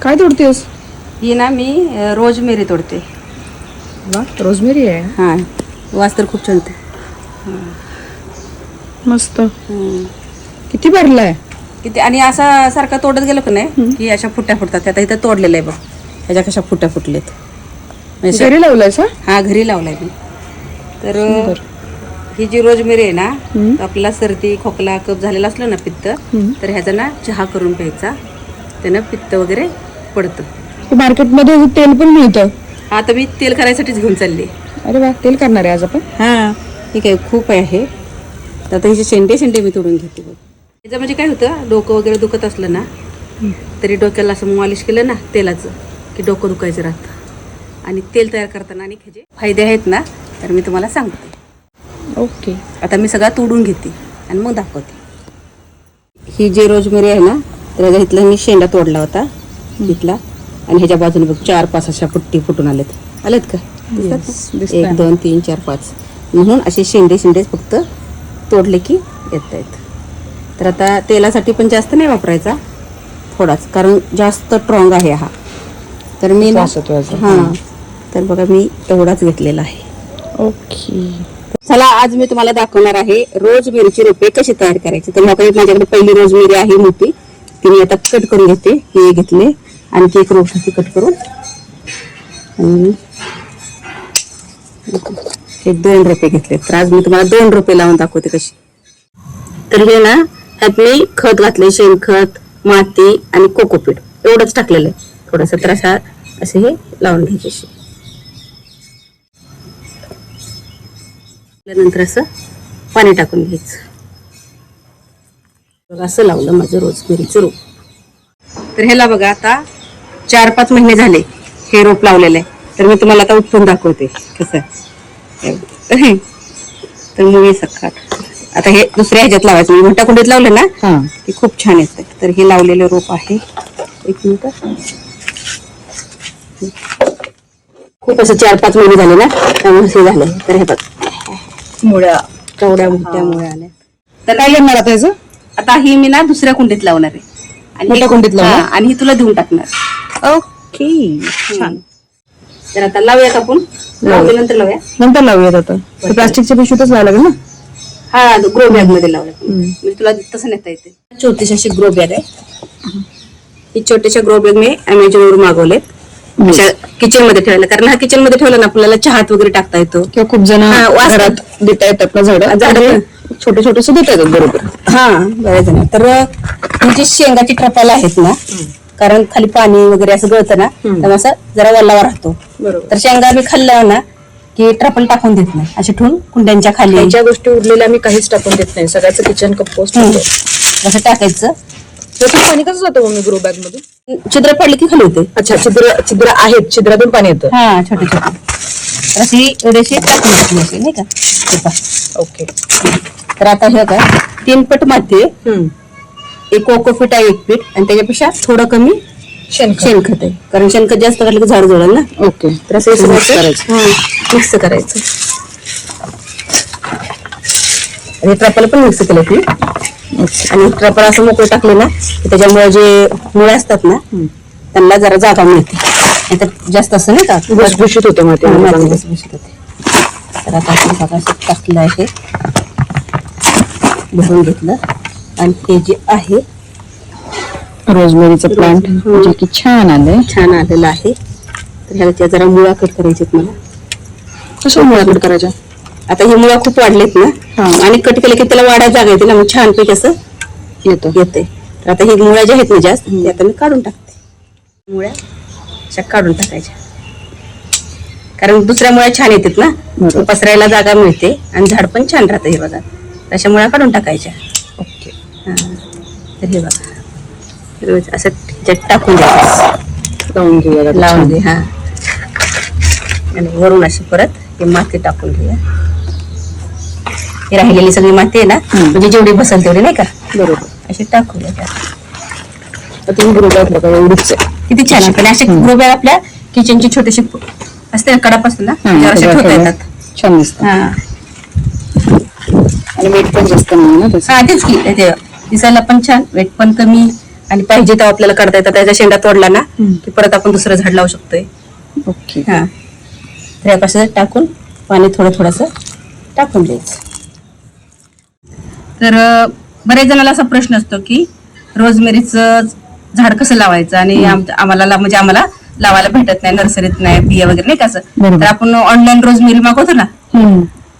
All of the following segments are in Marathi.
काय तोडतेस? ही ना मी रोजमेरी तोडते. वा, रोजमेरी आहे. हां, वास तर खूप छान येतो. मस्त. किती भरलाय? किती आणि असा सारखा तोडत गेलो का नाही की अशा फुट्या फुटतात. आता इथं तोडलेलं आहे बघ, ह्याच्या कशा फुट्या फुटलेत. म्हणजे घरी लावलायस? हा, घरी लावलाय मी. तर ही जी रोजमेरी आहे ना, तर आपल्याला सर्दी खोकला कफ झालेला असलं ना, पित्त, तर ह्याचा ना चहा करून प्यायचा. त्यानं पित्त वगैरे पडतं. मार्केटमध्ये तेल पण मिळतं. हा, तर मी तेल करायसाठीच घेऊन चालले. अरे वा, तेल करणार आहे आज आपण. हां, ठीक आहे. खूप आहे. तर आता हिचे शेंडे मी तोडून घेते बघ. त्याचं म्हणजे काय होतं, डोकं वगैरे दुखत असलं ना, तरी डोक्याला असं मॉलिश केलं ना तेलाचं की डोकं दुखायचं राहतं. आणि तेल तयार करताना आणि ह्याचे फायदे आहेत ना, तर मी तुम्हाला सांगते. ओके. आता मी सगळा तोडून घेते आणि मग दाखवते. ही जी रोजमेरी आहे ना, तर इथला मी शेंडा तोडला होता इथला. आणि ह्याच्या बाजूने बघ 4-5 अशा फुटून आलेत का? 1 2 3 4 5 म्हणून असे शेंडे फक्त तोडले की येत आहेत. तर आता तेलासाठी पण जास्त नाही वापरायचा, थोडाच, कारण जास्त स्ट्रॉंग आहे हा. तर मी ना हां, तर बघा मी एवढाच घेतलेला आहे. ओके. चला, आज मी तुम्हाला दाखवणार आहे रोजमेरीची रोपे कशी तयार करायची. तर माझ्याकडे पहिली रोजमेरी आहे मोठी, ती मी आता कट करून घेते. हे घेतले, आणखी एक रोप कट करून, हे 2 रोपे घेतले. तर आज मी तुम्हाला 2 रोपे लावून दाखवते कशी. तर हे ना, ह्यात मी खत घातले, शेणखत, माती आणि कोकोपीट एवढंच टाकलेलं आहे. थोडंसं तर असे हे लावून घ्यायचे. नंतर असं पाणी टाकून घ्यायचं. बघा, असं लावलं माझं रोजमेरीचं रोप. तर ह्याला बघा आता 4-5 महिने झाले हे रोप लावलेलं आहे. तर मी तुम्हाला आता उपटून दाखवते कसं. तर मुळी सखाट. आता हे दुसऱ्या ह्याच्यात लावायचं. मी मोठ्या कुंडीत लावलं ना की खूप छान येतं. तर हे लावलेलं रोप आहे. 1 मिनिट. खूप असं 4-5 महिने झाले ना, त्यामुळे हे झालं. तर हे बघ, मुळ्या केवढ्या मोठ्या मुळ्या आल्या. तर काय करणार आता याचं? आता ही मी ना दुसऱ्या कुंडीत लावणार आहे. आणि मोठ्या कुंडीत लावणार? आणि ही तुला देऊन टाकणार. ओके, छान. तर आता लावूयात आपण. नंतर लावूयात. आता प्लास्टिकच्या पिशवीतच लावायला लागेल ना? हा, ग्रो बॅग मध्ये लावलं. म्हणजे तुला तसं नेता येते. छोटीशी अशी ग्रो बॅग आहे. ही छोट्याशा ग्रो बॅग मी अमेझॉनवरून मागवलेत. किचन मध्ये ठेवायला, कारण हा किचन मध्ये ठेवला ना आपल्याला चहात वगैरे टाकता येतो, किंवा खूप जण घरात देता येतात ना झाडं छोटे छोटे देता येतात. बरोबर. हा, बरेच जण. तर जी शेंगाची ट्रपाला आहेत ना, कारण खाली पाणी वगैरे असं गळतं ना, तर असं जरा वल्लावा राहतो. तर शेंगा मी खाल्लं ना की ट्रपल टाकून देत नाही, असे ठेवून कुंड्यांच्या खाली. ज्या गोष्टी उरलेल्या मी काहीच टाकून देत नाही, सगळ्याचं किचन कंपोस्ट असं टाकायचं. पाणी कसं जातं मग ग्रो बॅग मधून? छिद्र पडले की खाली होते. अच्छा, छिद्र आहेत, छिद्रातून पाणी येतं. हा, छोटे छोटे अशी एवढीशी टाकून घेतली अशी, नाही का? ओके. तर आता हे काय 3 पट माती आहे, 1 कोकोपीट आहे 1 पीठ, आणि त्याच्यापेक्षा थोडं कमी शेणखत आहे, कारण शेणखत जास्त घातलं की झाड जोडेल ना. ओके. तर असं मिक्स करायचं. आणि ट्रपल पण मिक्स केलं की, आणि ट्रपल असं मोकळं टाकलं ना, त्याच्यामुळे जे मुळे असतात ना, त्यांना जरा जागा मिळते. नाहीतर जास्त असं नाही का भुसभुशीत होते, भुसभुशीत होते. तर आता आपण बघा असं टाकलं आहे, भरून घेतलं. आणि हे जे आहे रोजमेरीचं प्लांट, जे की छान आलेलं आहे. तर ह्याच्या जरा मुळा कट करायच्यात मला. कशा मुळा कट करायच्या? आता ही मुळा खूप वाढलेत ना, आणि कट केलं की त्याला वाढायला जागा येते ना, मग छानपैकी असं येते. तर आता ही मुळ्या ज्या आहेत ना जास्त, ते आता मी काढून टाकते. मुळ्या अशा काढून टाकायच्या, कारण दुसऱ्या मुळ्या छान येतात ना, पसरायला जागा मिळते आणि झाड पण छान राहतं. हे बघा, अशा मुळ्या काढून टाकायच्या. ओके. तर हे बघा रोज असं टाकून द्यायचं, लावून दे. हा, आणि वरून अशी परत हे माती टाकून घेऊया. ही राहिलेली सगळी माती आहे ना, म्हणजे जेवढी बसेल तेवढी, नाही का? बरोबर. अशी टाकूया. एवढीच किती छान आहे. असे ग्रो बॅग आपल्या किचनची छोटीशी असते, कडाप असते ना, असे ठेवता येतात. छान दिसत. आणि वेट पण जास्त नाही ना. हा, तेच की, दिसायला पण छान, वेट पण कमी, आणि पाहिजे तेव्हा आपल्याला काढता येतात. त्याच्या शेंडा तोडला ना की परत आपण दुसरं झाड लावू शकतोय. ओके. हा तर यापासून टाकून पाणी थोडस टाकून द्यायचं. तर बऱ्याच जणांना असा प्रश्न असतो की रोजमेरीचं झाड कसं लावायचं आणि आम्हाला लावायला भेटत नाही, नर्सरीत नाही, बिया वगैरे नाही कसं. तर आपण ऑनलाईन रोजमेरी मागवतो ना,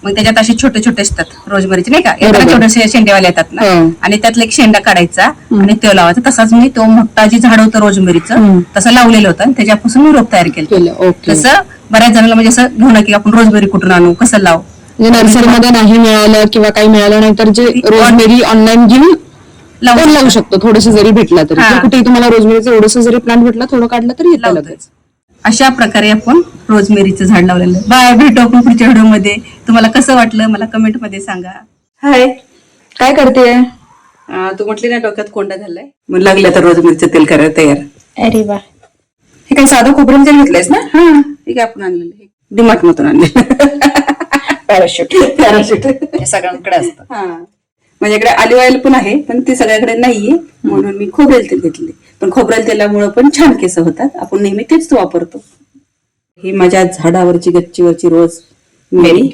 मग त्याच्यात असे छोटे छोटे असतात रोजमेरीचे नाही का, एखादा छोटेसे शेंडेवाले येतात ना, आणि त्यातला एक शेंडा काढायचा आणि तो लावायचा. तसाच मी तो मोठा जे झाड होतं रोजमेरीचं तसं लावलेलं होतं आणि त्याच्यापासून मी रोप तयार केलं. तसं बऱ्याच जणांना म्हणजे असं घेऊन की आपण रोजमेरी कुठून आणू, कसं लावू. नर्सरीमध्ये नाही मिळालं किंवा काही मिळालं नाही तर जे रोजमेरी ऑनलाईन घेऊन लावू शकतो. थोडस जरी भेटला तरी, कुठेही तुम्हाला रोजमेरीचं एवढंसं जरी प्लांट भेटला, थोडं काढलं तरी येतं लगेच. अशा प्रकारे आपण रोजमेरीचं झाड लावलेलं. बाय, भेटू आपण पुढच्या व्हिडिओमध्ये. तुम्हाला कसं वाटलं मला कमेंट मध्ये सांगा. हाय, काय करतेय? तू म्हटली ना डोक्यात कोंडा झालाय, मग लागलं तर रोजमेरीचं तेल करायला तयार. अरे वा, हे काय साधं खोबरं तेल घेतलंयस ना? हा, हे काय आपण आणलेलं, डिमार्ट मधून आणलेलं. पॅराशूट हे सगळ्यांकडे असतं. हा, माझ्याकडे ऑलिव्ह ऑइल पण आहे, पण ते सगळ्याकडे नाहीये, म्हणून मी खोबरेल तेल घेतले. पण खोबरेल तेलामुळे पण छान केस होतात. आपण नेहमी तेच वापरतो. ही माझ्या झाडावरची गच्चीवरची रोज मेरी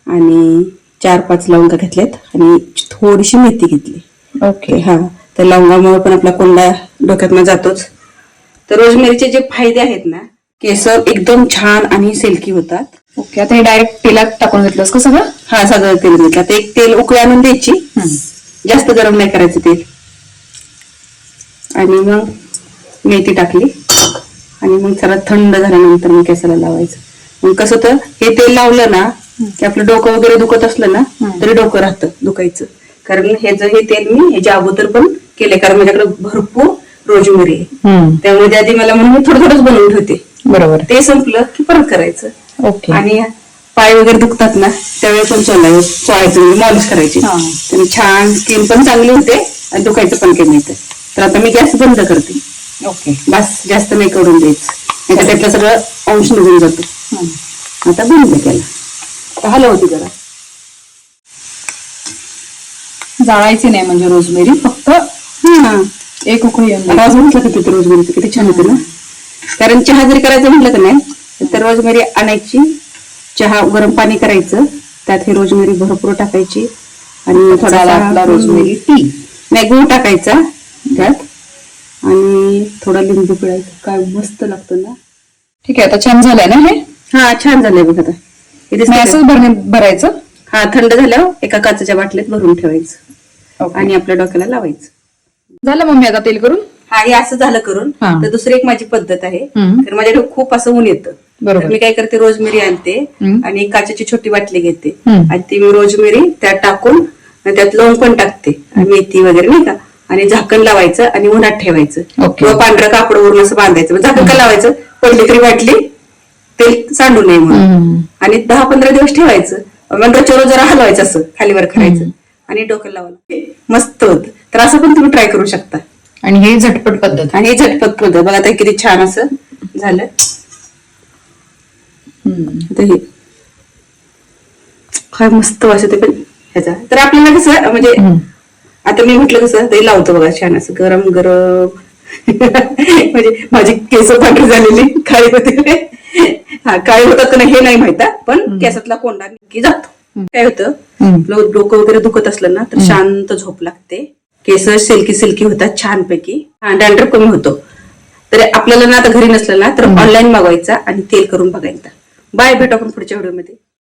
आणि 4-5 लवंगा घेतल्यात आणि थोडीशी मेथी घेतली. ओके. हा, तर लवंगामुळे पण आपला कोंडा डोक्यात जातोच. तर रोजमेरीचे जे फायदे आहेत ना, केस एकदम छान आणि सिल्की होतात. ओके. आता हे डायरेक्ट तेलात टाकून घेतलंस का सगळं? हा, सगळं तेल घेतलं. आता एक तेल उकळी आणून द्यायची, जास्त गरम नाही करायचं तेल. आणि मग मेथी टाकली आणि मग जरा थंड झाल्यानंतर मग केसाला लावायचं. मग कसं तर हे तेल लावलं ना की आपलं डोकं वगैरे दुखत असलं ना तरी डोकं राहतं दुखायचं. कारण हे तेल मी ह्याच्या अगोदर पण केले, कारण माझ्याकडे भरपूर रोजमेरी आहे. त्यामुळे आधी मला म्हणून मी थोडंच बनवून ठेवते. बरोबर. ते संपलं की परत करायचं. ओके. आणि पाय वगैरे दुखतात ना त्यावेळेस पण चोळायचं, मॉलिश करायची. त्याने छान स्किन पण चांगली होते आणि दुखायचं पण कमी येतं. तर आता मी गॅस बंद करते. ओके. बस, जास्त नाही करून द्यायचं, नाही त्यातलं सगळं अंश निघून जातो. आता बंद केला, हलवते जरा. जाळायची नाही म्हणजे रोजमेरी, फक्त एक उकळी येऊन. आवाज म्हटलं का तिथे रोजमेरीचं किती छान होते ना. कारण चहा जरी करायचं म्हटलं तर नाही तर रोजमेरी आणायची, चहा गरम पाणी करायचं, त्यात हे रोजमेरी भरपूर टाकायची आणि थोडा रोजमेरी टी नाही गुळ टाकायचा त्यात आणि थोडा लिंबू पिळायचं. काय मस्त लागतं ना. ठीक आहे, आता छान झालंय ना हे? हा, छान झालंय बघ. आता हे असंच भरायचं. हा, थंड झाल्यावर एका काचेच्या बाटलीत भरून ठेवायचं आणि आपल्या डोक्याला लावायचं. झालं मम्मी आता तेल करून? हा, हे असं झालं करून. तर दुसरी एक माझी पद्धत आहे. तर माझ्याकडे खूप असं ऊन येतं, तर मी काय करते, रोजमेरी आणते आणि काचेची छोटी बाटली घेते आणि ती मी रोजमेरी त्यात टाकून त्यात लवंग पण टाकते आणि मेथी वगैरे नाही का, आणि झाकण लावायचं आणि उन्हात ठेवायचं किंवा पांढऱ्या कापडावरून असं बांधायचं. झाकण का लावायचं, पडली तरी बाटली तेल सांडू नये म्हणून. आणि 10-15 दिवस ठेवायचं. मग रोज जरा हलवायचं, असं खालीवर करायचं आणि डोक्याला लावायला मस्त होत. तर असं पण तुम्ही ट्राय करू शकता. आणि हे झटपट पद्धत. आणि हे झटपट पद्धत बघा, आता किती छान असं झालं. हे काय मस्त वास येते पण ह्याचा. तर आपल्याला कसं म्हणजे आता मी म्हटलं कसं ते लावतो बघा, छान असं गरम गरम. म्हणजे माझी केस पांढरी झालेली, काळी होते. हा, काळी होतात का नाही हे नाही माहित, पण केसातला कोंडा नक्की जातो. काय होतं, डोकं वगैरे दुखत असलं ना तर शांत झोप लागते, केस सिल्की होतात छानपैकी, डॅन्ड्रफ कमी होतो. तर आपल्याला ना आता घरी नसलं ना तर ऑनलाईन मागवायचा आणि तेल करून बघायचा. बाय, भेटू आपण पुढच्या व्हिडिओमध्ये.